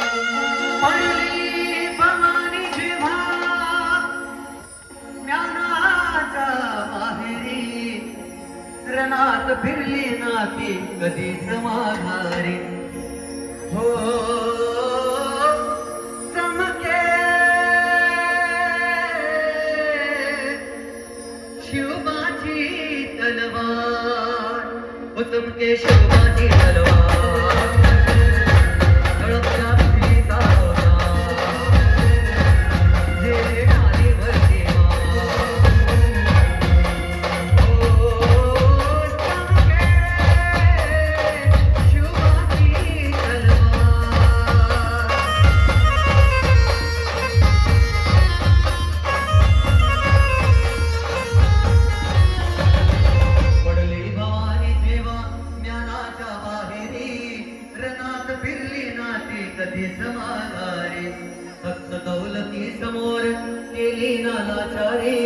पडली भवानी जेव्हा ज्ञानाच्या माहेरी, रणात फिरली नाती कधीच माघारी. हो चमके शिवबाची तलवार, हो चमके शिवबाची तलवार, झळकत्या बिजलीचा अवतार, झेले ढालीवरती वार. हो चमके शिवबाची तलवार. पडली भवानी जेव्हा ज्ञानाच्या बाहेरी, रणात फिरली नाती कधीच माघारी. फक्त दौलती समोर केली नालाचारी,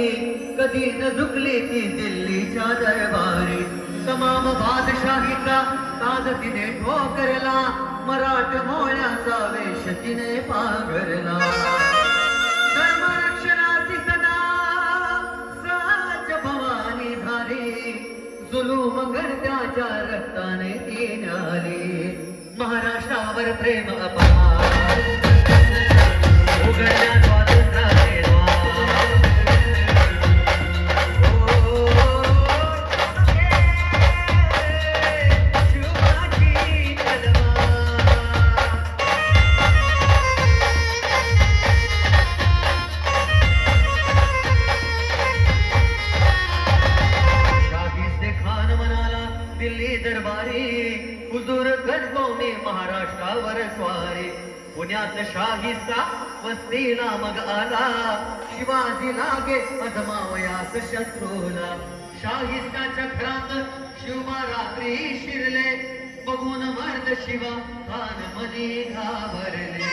कधी न झुकली ती दिल्लीच्या दरबारी. तमाम बादशाहीचा ताज तिने ठोकरला, मराठमोळ्याचा वेश तिने पांघरला. धर्मरक्षणाची सदा साच भवानी झाली, जुलूम गर्द्याच्या रक्ताने ती न्याली. महाराष्ट्रावर प्रेम अपार, उघडल्या स्वातंत्र्याचे द्वार. हो शिवबाची तलवार. शाहीस्ते खान म्हणाला दिल्ली दरबारी, हुजूर गजबवणे महाराष्ट्रावर स्वारी. पुण्यात शाहीचा वस्तीला मग आला, शिवाजी लागे अजमावयास शत्रूला. शाहिस्ताच्या घरात शिवबा रात्री शिरले, बघून मर्द शिवा खान मनी घाबरले.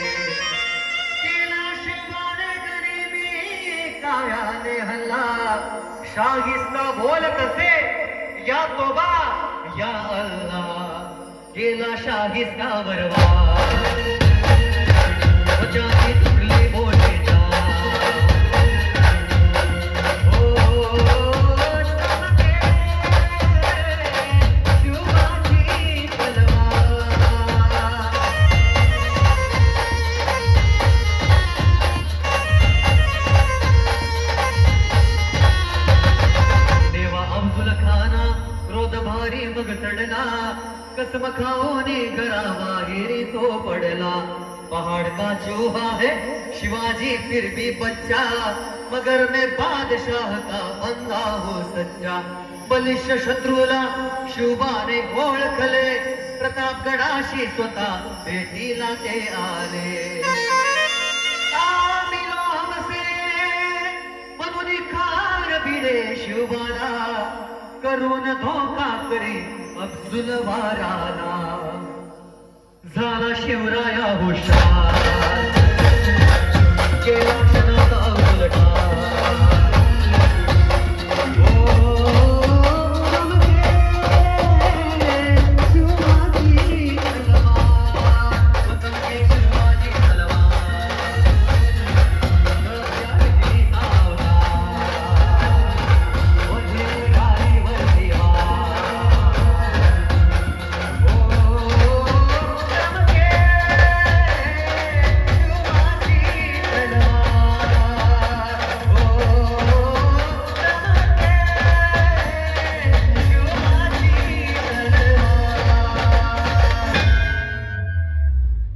केला शिवाने गरीबी कायाने हल्ला, शाहिस्ता बोलत असे या तोबा या अल्लाह. केला शाहिस्तावर वार, वजाची तुटली बोटेचा. हो चमके शिवबाची तलवार. देवा अब्दुल खाना क्रोध भारी मग चढला, कसम खाओने घराबाहेरी तो पडला. पहाड़ का चूहा है शिवाजी फिर भी बच्चा, मगर मैं बादशाह का बंदा हो सच्चा. बलिष्ठ शत्रूला शिवबाने ओळखले, प्रतापगडाशी स्वतः भेटीला ते आले. मिलो हमसे म्हणून खार भिडे शिवबाला, करून धोका करी अब्दुल वाराला. झाला शिवराया हुशार, केला